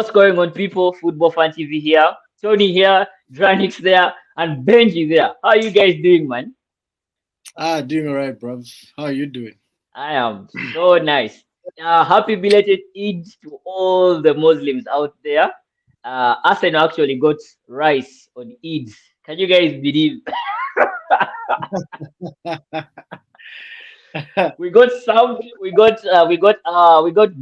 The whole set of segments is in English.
What's going on, people? Football Fan TV here. Tony here, Dranix there, and Benji there. How you guys doing, man? Doing all right, bruv. How are you doing? I am so nice. Happy belated Eid to all the Muslims out there. Arsenal actually got rice on Eid. Can you guys believe? We got some. We got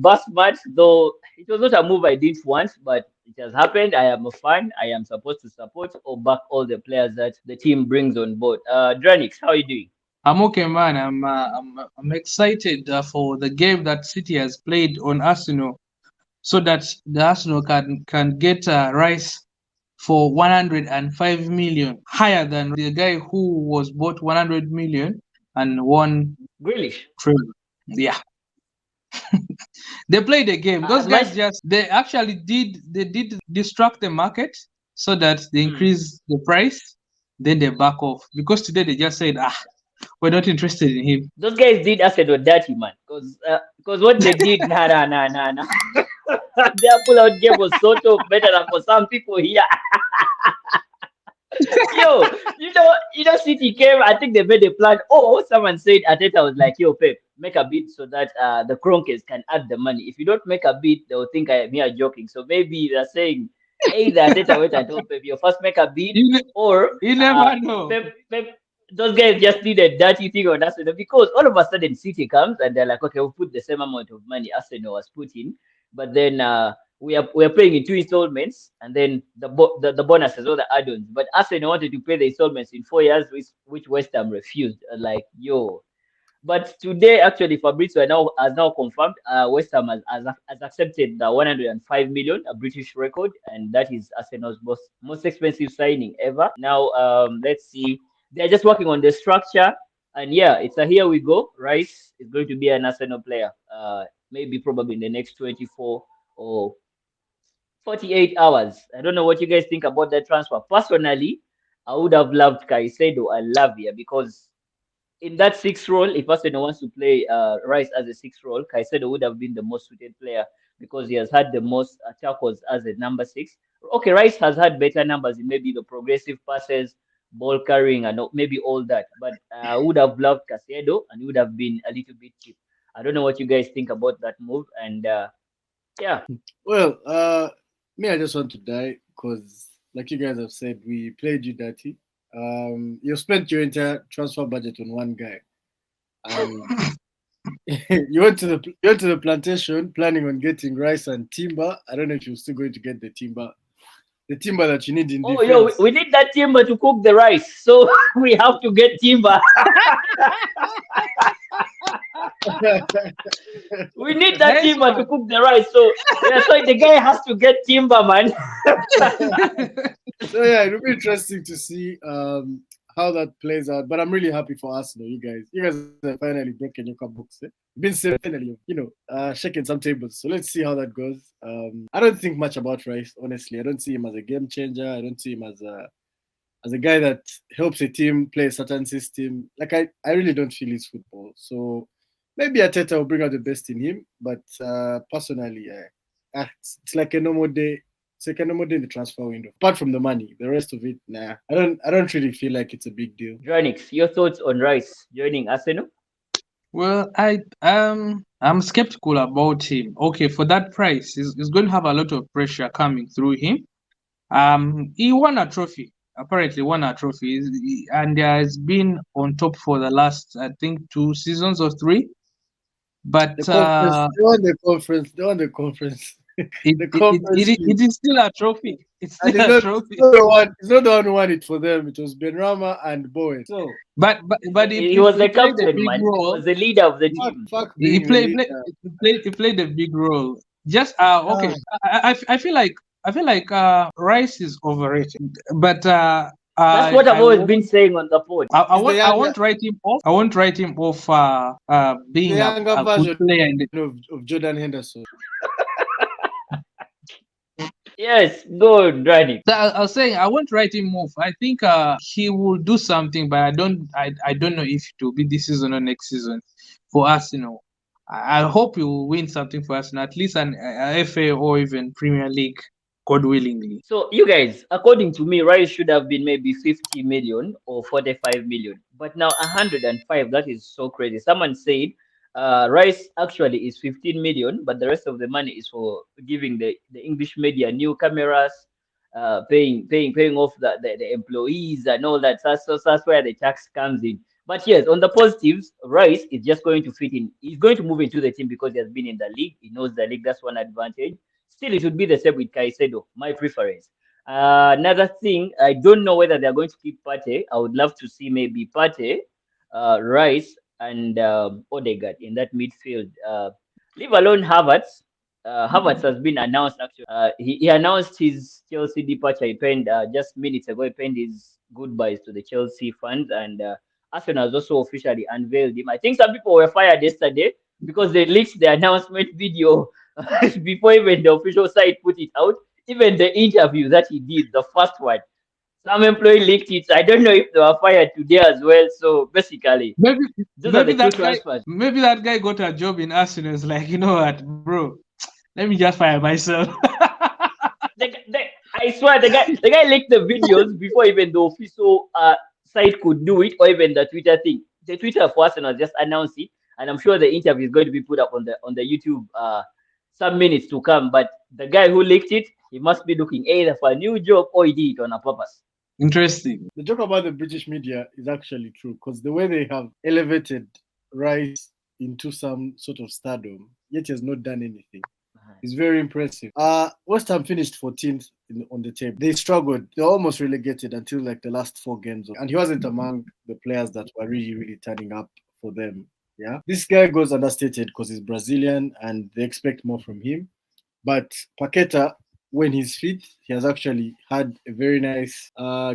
bus match. Though it was not a move I didn't want, but it has happened. I am a fan. I am supposed to support or back all the players that the team brings on board. Dranix, how are you doing? I'm okay, man. I'm excited for the game that City has played on Arsenal, so that the Arsenal can get Rice for 105 million, higher than the guy who was bought 100 million and won Grealish. treble. Yeah, they played the game. Those guys Nice. they did distract the market so that they Hmm. increase the price, then they back off because today they just said we're not interested in him. Those guys did Arsenal dirty, man. Cause what they did, nah. Their pull-out game was sort of better than for some people here. Yo, City came. I think they made a plan. Oh, someone said Ateta was like, "Yo, Pep, make a bid so that the Kronkes can add the money. If you don't make a bid, they'll think I am here joking." So maybe they're saying either Ateta went and told Pep, "You first make a bid," You, ne- or you never know. Pep. Those guys just did a dirty thing on Arsenal because all of a sudden City comes and they're like, "Okay, we'll put the same amount of money Arsenal was put in, but then." We are paying in two installments, and then the bonuses or the add-ons. But Arsenal wanted to pay the installments in 4 years, which West Ham refused. Like, yo. But today, actually, Fabrizio has now confirmed West Ham has accepted the 105 million, a British record, and that is Arsenal's most expensive signing ever. Now, let's see. They're just working on the structure, and yeah, it's a here we go. Rice is going to be an Arsenal player. Maybe probably in the next 24 or 48 hours. I don't know what you guys think about that transfer. Personally, I would have loved Caicedo and Lavia because in that sixth role, if Arsenal wants to play Rice as a sixth role, Caicedo would have been the most suited player because he has had the most tackles as a number six. Okay, Rice has had better numbers in maybe the progressive passes, ball carrying, and maybe all that. But I would have loved Caicedo and it would have been a little bit cheap. I don't know what you guys think about that move. And yeah, Well, me, I just want to die because, like you guys have said, we played you dirty. You spent your entire transfer budget on one guy, and you went to the plantation planning on getting rice and timber. I don't know if you're still going to get the timber that you need in oh, yo, we defense. we need that timber to cook the rice, so we have to get timber. We need that Nice timber to one. cook the rice, so yeah, so the guy has to get timber, man. So yeah, it'll be interesting to see how that plays out. But I'm really happy for Arsenal. You guys have finally broken your cup books. Eh? Been finally, shaking some tables. So let's see how that goes. I don't think much about Rice, honestly. I don't see him as a game changer. I don't see him as a guy that helps a team play a certain system. Like I really don't feel his football. So maybe Ateta will bring out the best in him. But personally, it's like a normal day. It's like a normal day in the transfer window. Apart from the money, the rest of it, nah. I don't really feel like it's a big deal. Dranix, your thoughts on Rice joining Arsenal? Well, I'm skeptical about him. Okay, for that price, he's going to have a lot of pressure coming through him. He won a trophy. Apparently, won a trophy, and has been on top for the last, I think, 2 seasons or three. The But conference, they won the conference, they won the conference, it, the it, it, conference it, league. it is still a trophy. It's And still a trophy. it's not the one who won it for them. It was Benrama and Bowen. So But He was he the played a captain, big man. He role. was the leader of the fuck, team. fuck He being the played, leader. play, he played a big role. Just okay. Ah, I feel like Rice is overrated, but That's I what I've I always been won't saying on the pod. I he's the won't I younger, won't write him off. I won't write him off he's the being younger a good version player in the. of Jordan Henderson. Yes, go on, Dranix. So I was saying I won't write him off. I think he will do something, but I don't know if it will be this season or next season for Arsenal. I hope you will win something for Arsenal, at least an FA or even Premier League, God willingly. So you guys, according to me, Rice should have been maybe 50 million or 45 million. But now 105, that is so crazy. Someone said Rice actually is 15 million, but the rest of the money is for giving the English media new cameras, paying off the employees and all that. So that's where the tax comes in. But yes, on the positives, Rice is just going to fit in. He's going to move into the team because he has been in the league. He knows the league. That's one advantage. Still, it would be the same with Caicedo, my preference. Another thing, I don't know whether they're going to keep Pate. I would love to see maybe Pate, Rice, and Odegaard in that midfield. Leave alone Havertz. Havertz has been announced actually. He announced his Chelsea departure. He penned just minutes ago. He penned his goodbyes to the Chelsea fans, and Arsenal has also officially unveiled him. I think some people were fired yesterday because they leaked the announcement video before even the official site put it out. Even the interview that he did, the first one, some employee leaked it. I don't know if they were fired today as well. So basically, Maybe those are maybe the two that guy transfers. maybe that guy got a job in Arsenal. It's like, you know what, bro? Let me just fire myself. The, I swear, the guy leaked the videos before even the official site could do it, or even the Twitter thing. The Twitter for Arsenal just announced it, and I'm sure the interview is going to be put up on the YouTube some minutes to come. But the guy who leaked it, he must be looking either for a new job or he did it on a purpose. Interesting. The joke about the British media is actually true because the way they have elevated Rice into some sort of stardom, yet he has not done anything. It's very impressive. West Ham finished 14th on the table. They struggled. They were almost relegated until like the last 4 games, and he wasn't among the players that were really turning up for them. Yeah, this guy goes understated because he's Brazilian, and they expect more from him. But Paqueta, when he's fit, he has actually had a very nice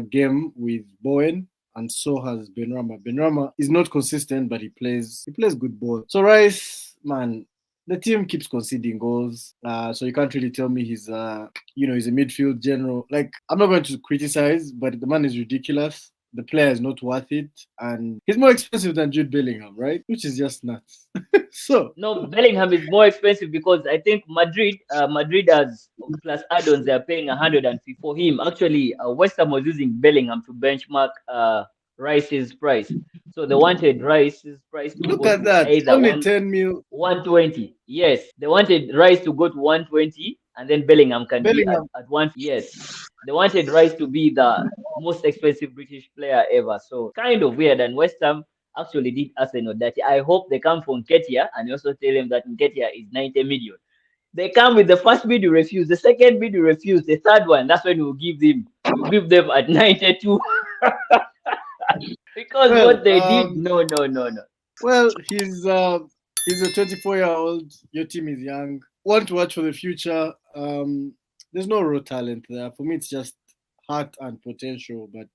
game with Bowen, and so has Benrahma. Benrahma is not consistent, but he plays good ball. So Rice, man, the team keeps conceding goals, so you can't really tell me he's a midfield general. Like, I'm not going to criticize, but the man is ridiculous. The player is not worth it, and he's more expensive than Jude Bellingham, right? Which is just nuts. So No, Bellingham is more expensive because I think Madrid has plus add-ons. They are paying 150 for him. Actually, West Ham was using Bellingham to benchmark Rice's price. So they wanted Rice's price to look go at to that, either only 10 mil. 120. Yes, they wanted Rice to go to 120, and then Bellingham can be Bellingham. at 1. Yes, they wanted Rice to be the most expensive British player ever. So kind of weird. And West Ham actually did Arsenal that. I hope they come for Nketiah and also tell him that Nketiah is 90 million. They come with the first bid you refuse, the second bid you refuse, the third one. That's when we'll give them at 92 because Well, what they did, no, no, no, no. well, he's a 24-year-old. Your team is young. Want to watch for the future. There's no raw talent there. For me, it's just heart and potential. But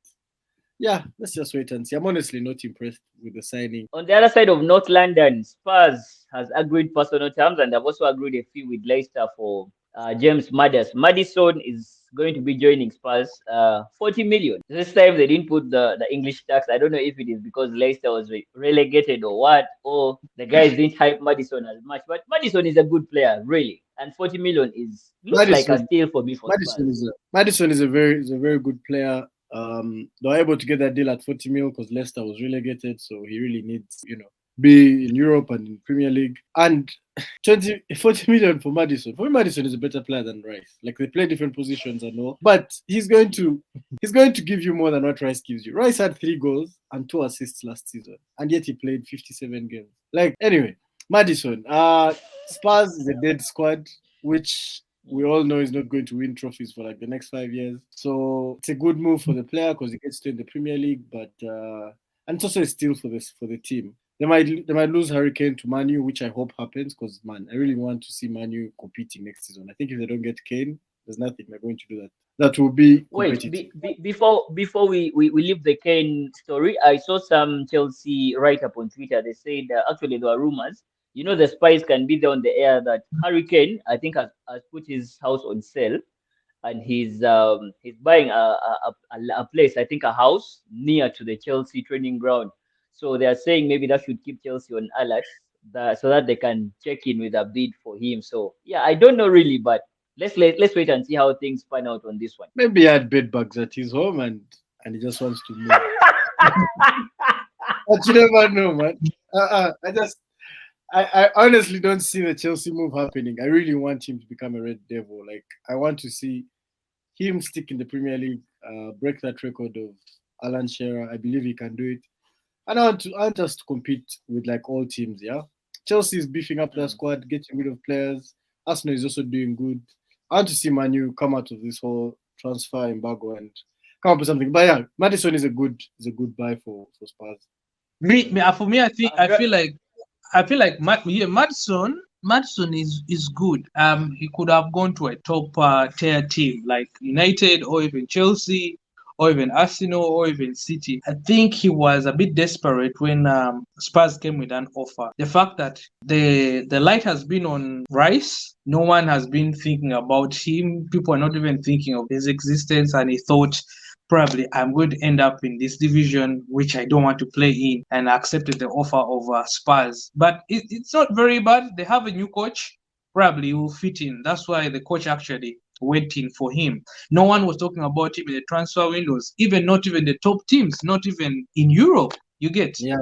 yeah, let's just wait and see. I'm honestly not impressed with the signing. On the other side of North London, Spurs has agreed personal terms and they've also agreed a fee with Leicester for James Maddison. Maddison is going to be joining Spurs, 40 million. This time they didn't put the English tax. I don't know if it is because Leicester was relegated or what, or the guys didn't hype Maddison as much. But Maddison is a good player, really. And 40 million looks like a Madison, steal for me for Madison Spurs. is a very good player. They were able to get that deal at 40 mil because Leicester was relegated, so he really needs, be in Europe and in Premier League. And 40 million for Maddison. For me, Maddison is a better player than Rice. Like, they play different positions and all, but he's going to give you more than what Rice gives you. Rice had 3 goals and 2 assists last season, and yet he played 57 games. Like, anyway, Maddison. Spurs is a dead squad, which we all know is not going to win trophies for like the next 5 years. So it's a good move for the player because he gets to in the Premier League, but and it's also a steal for the team. They might lose Harry Kane to Manu, which I hope happens because, man, I really want to see Manu competing next season. I think if they don't get Kane, there's nothing they're going to do that will be Wait, competitive. before we leave the Kane story, I saw some Chelsea write up on Twitter. They said actually there are rumors. You know, the spies can be there on the air that Harry Kane, I think, has put his house on sale and he's buying a place, I think, a house near to the Chelsea training ground. So they are saying maybe that should keep Chelsea on alert. so that they can check in with a bid for him. So yeah, I don't know really, but let's wait and see how things pan out on this one. Maybe he had bed bugs at his home and he just wants to move. But you never know, man. I honestly don't see the Chelsea move happening. I really want him to become a Red Devil. Like, I want to see him stick in the Premier League, break that record of Alan Shearer. I believe he can do it. And I want us to compete with like all teams, yeah. Chelsea is beefing up their squad, getting rid of players. Arsenal is also doing good. I want to see Manu come out of this whole transfer embargo and come up with something. But yeah, Maddison is a good buy for Spurs. For me, I feel like Madison is good. He could have gone to a top tier team like United or even Chelsea or even Arsenal or even City. I think he was a bit desperate when Spurs came with an offer. The fact that the light has been on Rice, no one has been thinking about him. People are not even thinking of his existence, and he thought, probably I'm going to end up in this division which I don't want to play in, and accepted the offer of Spurs. But it's not very bad. They have a new coach. Probably he will fit in. That's why the coach actually waiting for him. No one was talking about him in the transfer windows, not even the top teams, not even in Europe. You get? Yeah.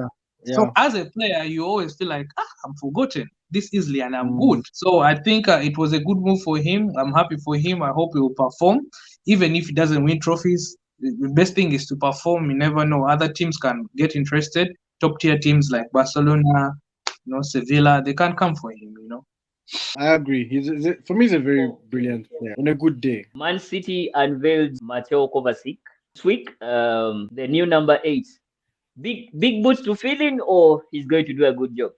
So as a player, you always feel like, I'm forgotten this easily and I'm good. So I think it was a good move for him. I'm happy for him. I hope he will perform. Even if he doesn't win trophies, the best thing is to perform. You never know. Other teams can get interested. Top tier teams like Barcelona, Sevilla, they can come for him, I agree. For me, he's a very brilliant player on a good day. Man City unveiled Mateo Kovacic this week, the new number 8. Big boots to fill in, or he's going to do a good job?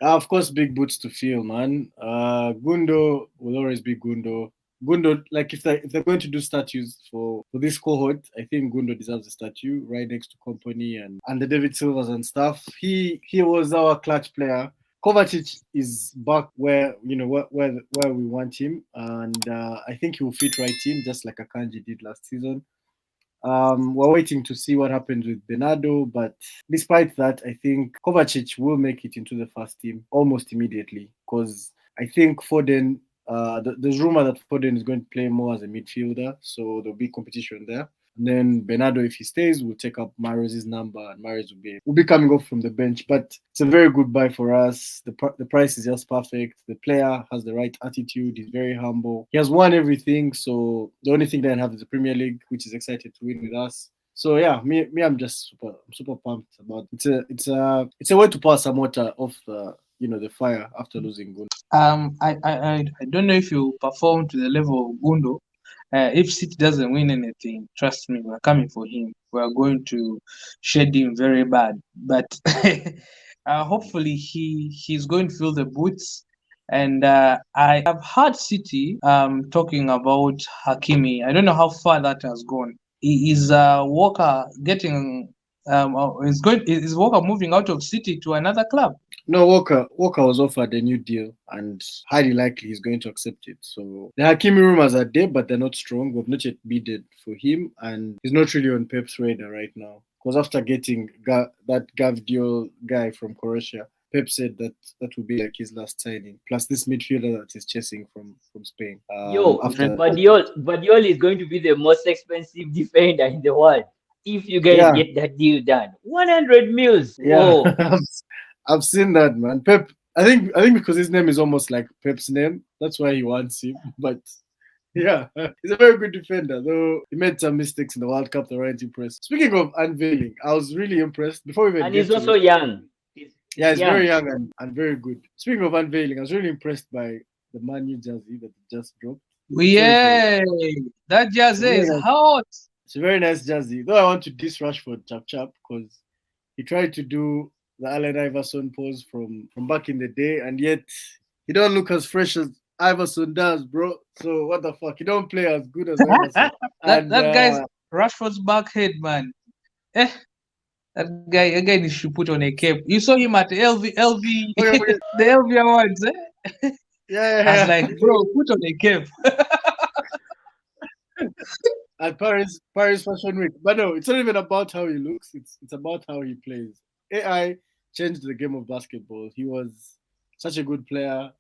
Of course, big boots to fill, man. Gundo will always be Gundo. Gundo, like if they're going to do statues for this cohort, I think Gundo deserves a statue right next to Company and the David Silvers and stuff. He was our clutch player. Kovacic is back where we want him, and I think he will fit right in, just like Akanji did last season. We're waiting to see what happens with Bernardo, but despite that, I think Kovacic will make it into the first team almost immediately, because I think Foden, there's rumor that Foden is going to play more as a midfielder, so there'll be competition there. And then Bernardo, if he stays, will take up Mahrez's number, and Mahrez will be coming off from the bench. But it's a very good buy for us. The price is just perfect. The player has the right attitude. He's very humble. He has won everything. So the only thing that I have is the Premier League, which is excited to win with us. So yeah, me, I'm just super pumped about it. It's a way to pass some water off the fire after losing Gundo. I don't know if you perform to the level of Gundo. If City doesn't win anything, trust me, we're coming for him. We're going to shed him very bad. But hopefully he's going to fill the boots. And I have heard City talking about Hakimi. I don't know how far that has gone. Is Walker getting is Walker moving out of City to another club? No, Walker was offered a new deal, and highly likely he's going to accept it. So the Hakimi rumors are there, but they're not strong. We've not yet bidded for him, and he's not really on Pep's radar right now. Because after getting that Gavdiol guy from Croatia, Pep said that will be like his last signing. Plus this midfielder that he's chasing from Spain. Guardiola is going to be the most expensive defender in the world if you guys get that deal done. 100 mils. Yeah. I've seen that, man. Pep, I think because his name is almost like Pep's name, that's why he wants him. But yeah, he's a very good defender, though he made some mistakes in the World Cup that weren't impressed. Speaking of unveiling, I was really impressed. Before we even and he's also young. He's very young and very good. Speaking of unveiling, I was really impressed by the Man U jersey that just dropped. Yeah, that jersey is hot. It's a very nice jersey. Though I want to diss Rashford chap because he tried to do the Allen Iverson pose from back in the day, and yet he don't look as fresh as Iverson does, bro. So what the fuck? He don't play as good as Iverson. that guy's Rashford's backhead, man. That guy again, he should put on a cape. You saw him at the LV the LV awards, eh? Yeah. I was like, bro, put on a cape. At Paris Fashion Week. But no, it's not even about how he looks. It's about how he plays. AI changed the game of basketball. He was such a good player.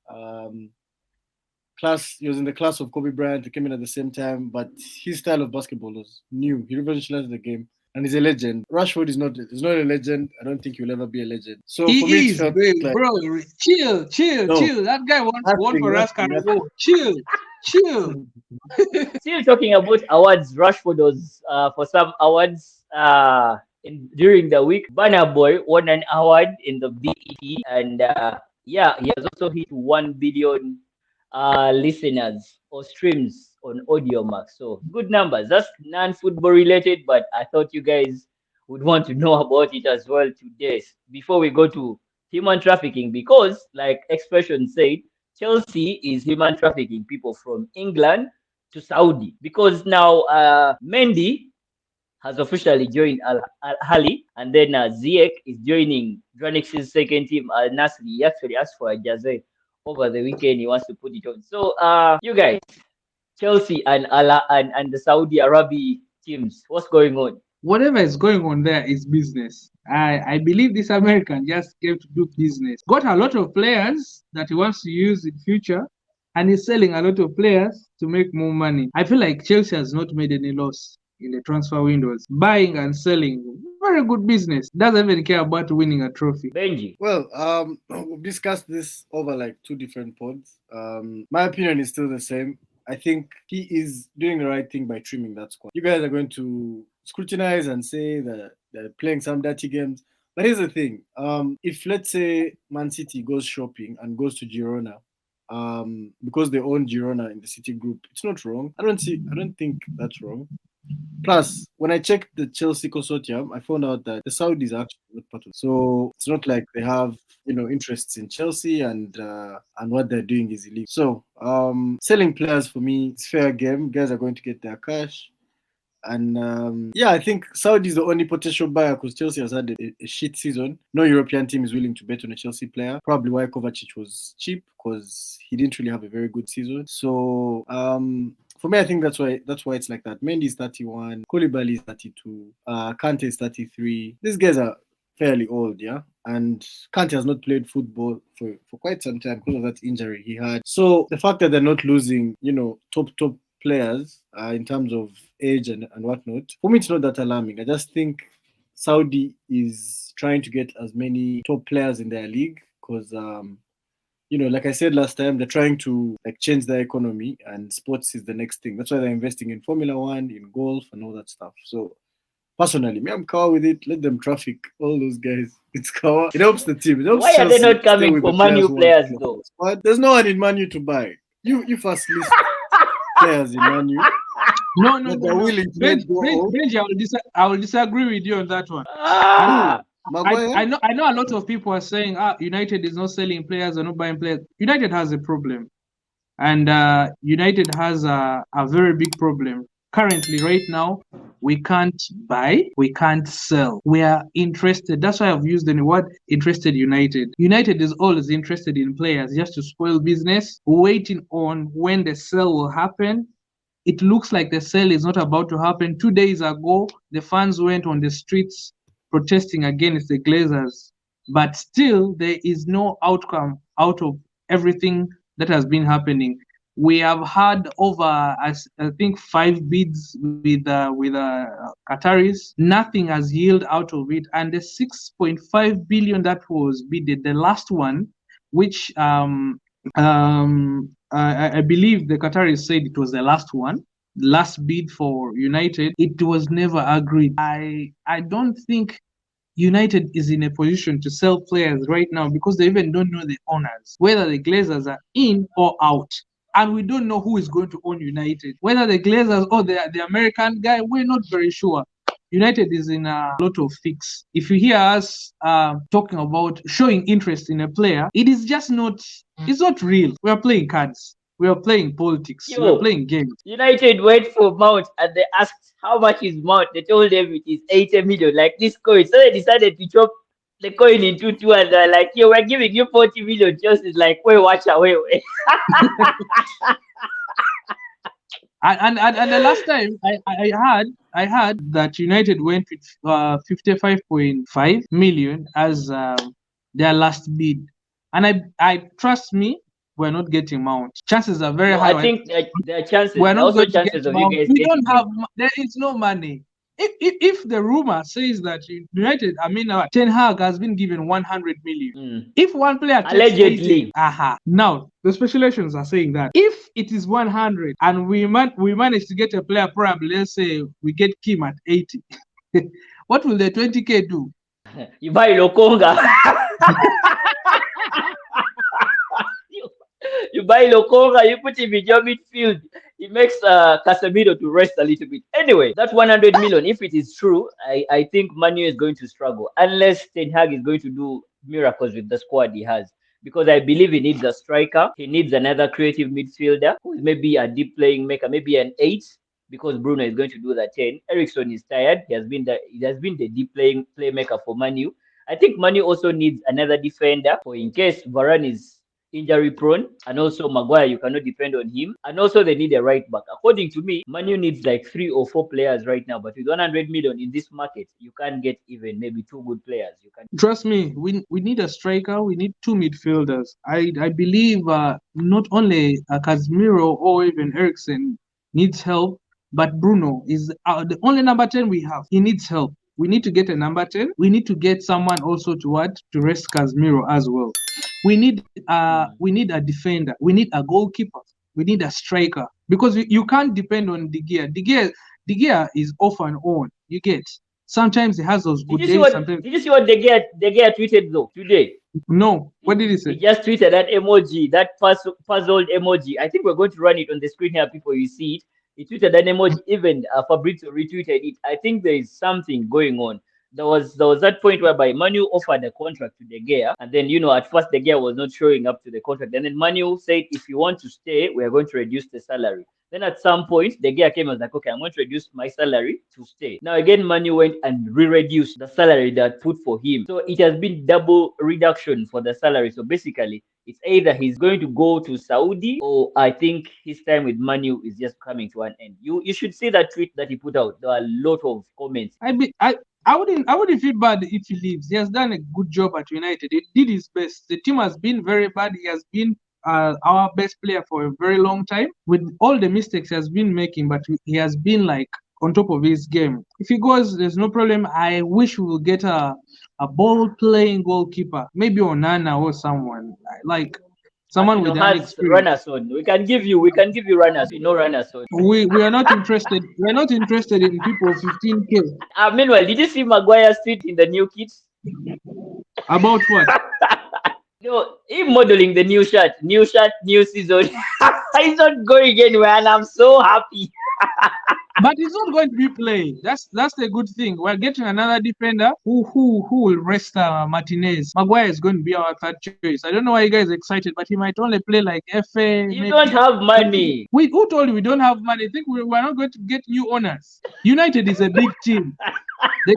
He was in the class of Kobe Bryant. He came in at the same time, but his style of basketball was new. He revolutionized the game, and he's a legend. Rashford is not a legend. I don't think he'll ever be a legend. So for me, He it is, felt like bro. Chill, chill, no, chill. That guy won for us nothing, Carabao. Chill, chill. nothing. Still talking about awards, Rashford was for some awards during the week. Banner Boy won an award in the BET, and yeah, he has also hit 1 billion listeners or streams on Audio Max. So good numbers. That's non-football related, but I thought you guys would want to know about it as well today before we go to human trafficking, because like expression said, Chelsea is human trafficking people from England to Saudi, because now Mendy has officially joined Al Hali, and then Ziyech is joining Granix's second team, Al Nasri. He actually asked for a jersey over the weekend. He wants to put it on. So, you guys, Chelsea and and the Saudi Arabia teams, what's going on? Whatever is going on there is business. I believe this American just came to do business. Got a lot of players that he wants to use in future, and he's selling a lot of players to make more money. I feel like Chelsea has not made any loss in the transfer windows. Buying and selling, very good business. Doesn't even care about winning a trophy. Benji. Well, we've discussed this over like two different pods. My opinion is still the same. I think he is doing the right thing by trimming that squad. You guys are going to scrutinize and say that they're playing some dirty games. But here's the thing. If let's say Man City goes shopping and goes to Girona, because they own Girona in the City group, it's not wrong. I don't think that's wrong. Plus, when I checked the Chelsea consortium, I found out that the Saudis are actually not part of it. So it's not like they have, interests in Chelsea and what they're doing is illegal. So selling players for me, it's fair game. Guys are going to get their cash. And yeah, I think Saudi is the only potential buyer because Chelsea has had a shit season. No European team is willing to bet on a Chelsea player. Probably why Kovacic was cheap, because he didn't really have a very good season. So for me, I think that's why it's like that. Mendy is 31, Koulibaly is 32, Kante is 33. These guys are fairly old, yeah. And Kante has not played football for quite some time because of that injury he had. So the fact that they're not losing, top players in terms of age and whatnot, for me it's not that alarming. I just think Saudi is trying to get as many top players in their league because like I said last time, they're trying to change their economy, and sports is the next thing. That's why they're investing in Formula One, in golf, and all that stuff. So personally, me, I'm kawa with it. Let them traffic all those guys. It's kawa. It helps the team. It helps Why are they Chelsea not stay coming with for the Man U who want to players play. though? But there's no one in Man U to buy. You first list players in Man U. No. They're willing to let go of. Benji, I will disagree with you on that one. Maguire? I know a lot of people are saying United is not selling players or not buying players. United has a problem, and United has a very big problem currently. Right now, we can't buy, we can't sell. We are interested. That's why I've used the word interested. United is always interested in players just to spoil business, waiting on when the sale will happen. It looks like the sale is not about to happen. 2 days ago, the fans went on the streets protesting against the Glazers, but still there is no outcome out of everything that has been happening. We have had over, I think, 5 bids with Qataris. Nothing has yielded out of it, and the 6.5 billion that was bidded, the last one, which I believe the Qataris said it was the last one, last bid for United. It was never agreed. I don't think United is in a position to sell players right now because they even don't know the owners, whether the Glazers are in or out. And we don't know who is going to own United, whether the Glazers or the American guy. We're not very sure. United is in a lot of fix. If you hear us talking about showing interest in a player, it is just not, it's not real. We are playing cards. We are playing politics. We are playing games. United went for Mount and they asked how much is Mount. They told them it is 80 million, like this coin. So they decided to chop the coin into two and they're like, yo, we're giving you 40 million. Just is like, wait, watch out, wait. And the last time I heard that United went with 55.5 million as their last bid, And I trust me, we're not getting Mount. Chances are very No, high. I think that there are chances. We're There are not also going to get chances of you Mount. guys We getting don't have. him. There is no money. If the rumor says that United, Ten Hag has been given 100 million. If one player takes 80, Allegedly. now the speculations are saying that if it is 100 and we manage to get a player, probably let's say we get Kim at 80, what will the 20k do? You buy Lokonga. You buy Lokonga, you put him in your midfield. It makes Casemiro to rest a little bit. Anyway, that 100 million, if it is true, I think Manu is going to struggle unless Ten Hag is going to do miracles with the squad he has. Because I believe he needs a striker. He needs another creative midfielder who is maybe a deep playing maker, maybe an 8, because Bruno is going to do the 10. Ericsson is tired. He has been the deep playing playmaker for Manu. I think Manu also needs another defender for in case Varane is injury prone, and also Maguire, you cannot depend on him, and also they need a right back. According to me, Manu needs like 3 or 4 players right now, but with 100 million in this market, you can't get even maybe 2 good players. You can Trust me, we need a striker, we need 2 midfielders. I believe not only Casemiro or even Ericsson needs help, but Bruno is the only number 10 we have. He needs help. We need to get a number 10. We need to get someone also to rest Casemiro as well. We need a defender. We need a goalkeeper. We need a striker, because you can't depend on De Gea. De Gea is off and on. You get. Sometimes he has those good days. Did you see what De Gea tweeted though today? No. What did he say? He just tweeted that emoji, that puzzled emoji. I think we're going to run it on the screen here, people. You see it. He tweeted an emoji. Even Fabrizio retweeted it. I think there is something going on. There was that point whereby Manu offered a contract to De Gea, and then at first De Gea was not showing up to the contract, and then Manu said, if you want to stay, we are going to reduce the salary. Then at some point, De Gea came and was like, okay, I'm going to reduce my salary to stay. Now again, Manu went and re-reduced the salary that put for him. So it has been double reduction for the salary. So basically, it's either he's going to go to Saudi, or I think his time with Manu is just coming to an end. You should see that tweet that he put out. There are a lot of comments. I wouldn't feel bad if he leaves. He has done a good job at United. He did his best. The team has been very bad. He has been our best player for a very long time. With all the mistakes he has been making, but he has been like on top of his game. If he goes, there's no problem. I wish we will get a ball playing goalkeeper, maybe Onana or someone like someone with runners on. We can give you runners. We know runners on. We are not interested. We are not interested in people 15k. Meanwhile, did you see Maguire's tweet in the new kits? About what? No, him modeling the new shirt, new season. He's not going anywhere, and I'm so happy. But he's not going to be playing. That's the good thing. We're getting another defender who will rest Martinez. Maguire is going to be our third choice. I don't know why you guys are excited, but he might only play like FA. You don't have money. Who told you we don't have money? I think we're not going to get new owners. United is a big team. The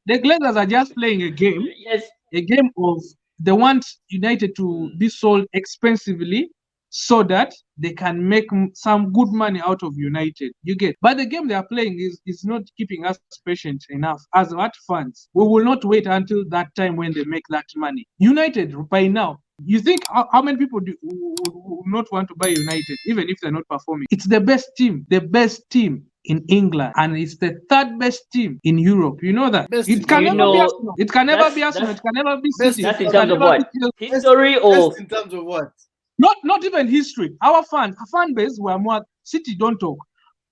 Glazers are just playing a game. Yes. A game of they want United to be sold expensively, so that they can make some good money out of United. You get. But the game they are playing is not keeping us patient enough. As what fans, we will not wait until that time when they make that money. United, by now, you think how many people would not want to buy United, even if they're not performing? It's the best team in England, and it's the third best team in Europe. You know that. It can never be Arsenal. It can never be Arsenal. It can never be City. That's in terms of what? History or in terms of what? Not even history. Our fan base were more. City don't talk,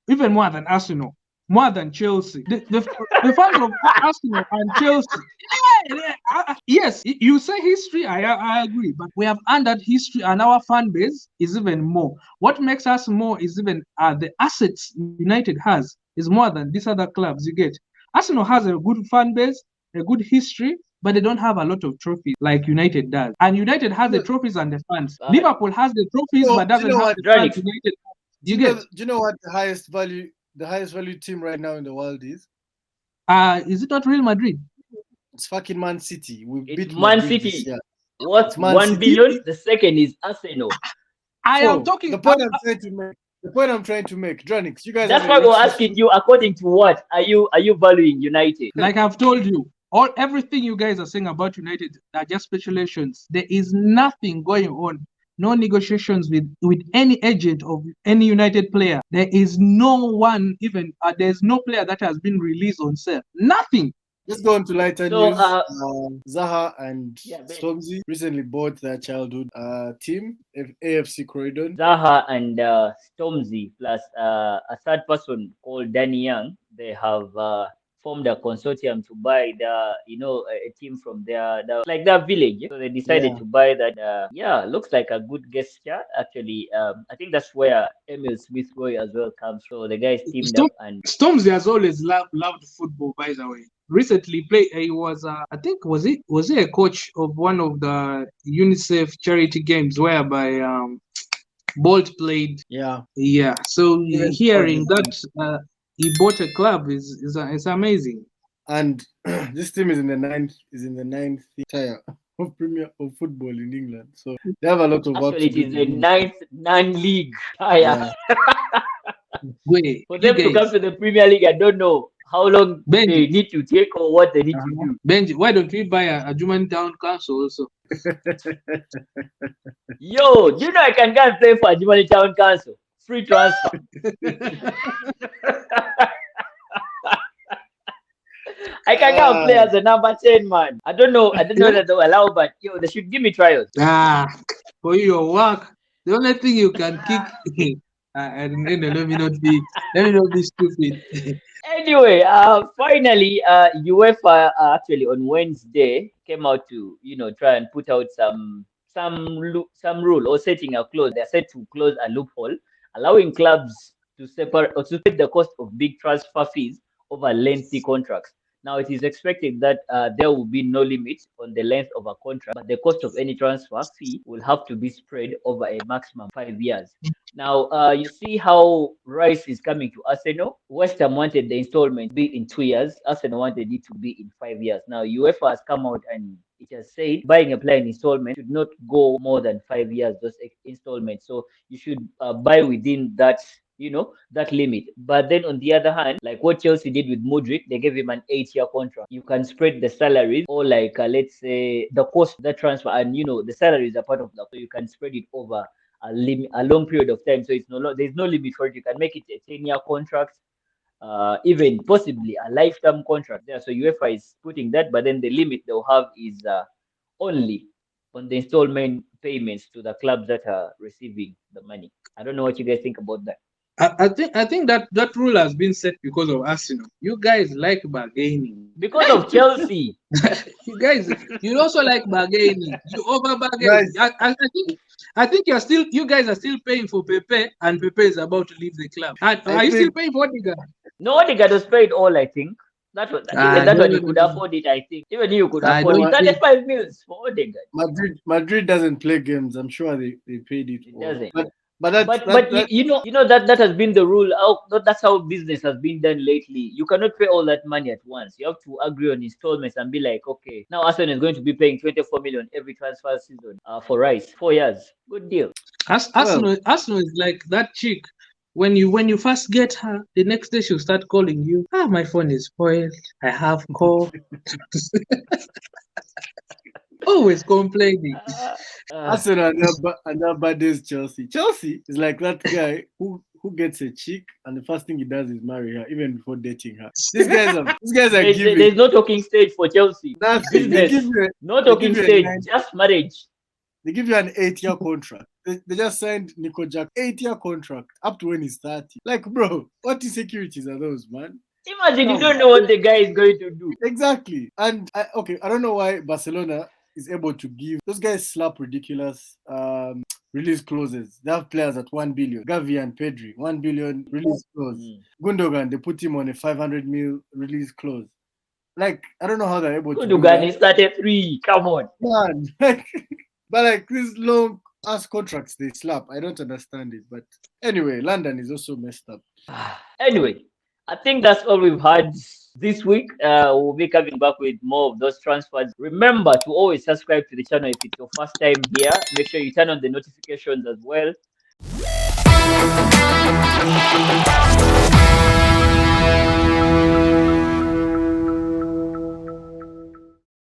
even more than Arsenal, more than Chelsea. The fans of Arsenal and Chelsea. Yes, you say history. I agree, but we have earned that history, and our fan base is even more. What makes us more is even the assets United has is more than these other clubs. You get. Arsenal has a good fan base, a good history, but they don't have a lot of trophies like United does. And United has the trophies and the fans. Liverpool has the trophies, but doesn't have the fans. United. Do you know what the highest value team right now in the world is? Is it not Real Madrid? It's fucking Man City. We beat Man City. What? 1 billion? The second is Arsenal. I am talking. The point I'm trying to make, Dranix, you guys. That's why we're asking you. According to what are you valuing United? Like I've told you, everything you guys are saying about United are just speculations. There is nothing going on. No negotiations with any agent of any United player. There is no one even. There's no player that has been released on sale. Nothing. Let's go on to lighter So, news. Zaha and Yeah, Ben. Stormzy recently bought their childhood team, AFC Croydon. Zaha and Stormzy plus a third person called Danny Young, they have formed a consortium to buy a team from their village. So they decided Yeah. to buy that. Looks like a good gesture actually. I think that's where Emil Smith Roy as well comes from. So the guys teamed up and Stormzy has always loved football. By the way, recently he was I think was he a coach of one of the UNICEF charity games whereby Bolt played. Yeah. So Even hearing Stormzy. that he bought a club is amazing. And this team is in the ninth tier of Premier of football in England. So they have a lot of work actually to it do. is the ninth non-league tire. Yeah. Wait, For you them to come guys, to the Premier League, I don't know how long they Benji, need to take or what they need to do. Benji, why don't we buy a Juman Town Council also? Yo, do you know I can go and play for Ajimani Town Council? Free transfer. I can go and play as a number 10 man. I don't know that they'll allow, but yo, they should give me trials. For your work, the only thing you can kick. And then let me not be stupid. Anyway, finally, UEFA actually on Wednesday came out to try and put out some rule or setting a clause. They're set to close a loophole, allowing clubs to separate or to split the cost of big transfer fees over lengthy contracts. Now, it is expected that there will be no limit on the length of a contract, but the cost of any transfer fee will have to be spread over a maximum 5 years. Now, you see how Rice is coming to Arsenal. West Ham wanted the installment to be in 2 years. Arsenal wanted it to be in 5 years. Now, UEFA has come out and it has said buying a player in installment should not go more than 5 years, those installments. So you should buy within that limit. But then on the other hand, like what Chelsea did with Modric, they gave him an 8-year contract. You can spread the salaries or like let's say the cost of the transfer, and the salaries are part of that. So you can spread it over a long period of time. So there's no limit for it. You can make it a 10-year contract, even possibly a lifetime contract there. So UEFA is putting that, but then the limit they'll have is only on the installment payments to the clubs that are receiving the money. I don't know what you guys think about that. I think that rule has been set because of Arsenal. You guys like bargaining. Because of Chelsea. You also like bargaining. You over bargain. Nice. I think you guys are still paying for Pepe, and Pepe is about to leave the club. Are you still paying for Odegaard? No, Odegaard was paid all, I think. That one you could afford it, I think. Even you could afford it. 35 mils for Odegaard. Madrid doesn't play games. I'm sure they paid it. It doesn't. But you know that has been the rule. That's how business has been done lately. You cannot pay all that money at once. You have to agree on installments and be like, okay, now Arsenal is going to be paying 24 million every transfer season for Rice, 4 years. Good deal. Arsenal is like that chick. When you first get her, the next day she'll start calling you. My phone is spoiled. I have call. Always complaining. Arsenal and that bad days Chelsea. Chelsea is like that guy who gets a chick and the first thing he does is marry her even before dating her. These guys are giving. There's no talking stage for Chelsea. Nothing. No talking stage, just marriage. They give you an 8-year contract. They just signed Nico Jack 8-year contract up to when he's 30. Like, bro, what insecurities are those, man? Imagine you don't know what the guy is going to do. Exactly. And I don't know why Barcelona is able to give those guys slap ridiculous release clauses. They have players at 1 billion. Gavi and Pedri, 1 billion release clause. Gundogan, they put him on a 500 mil release clause. Like, I don't know how they're able to do that. Gundogan is 33. Come on. Man, but like these long ass contracts they slap. I don't understand it. But anyway, London is also messed up. Anyway, I think that's all we've had this week. We'll be coming back with more of those transfers. Remember to always subscribe to the channel if it's your first time here. Make sure you turn on the notifications as well.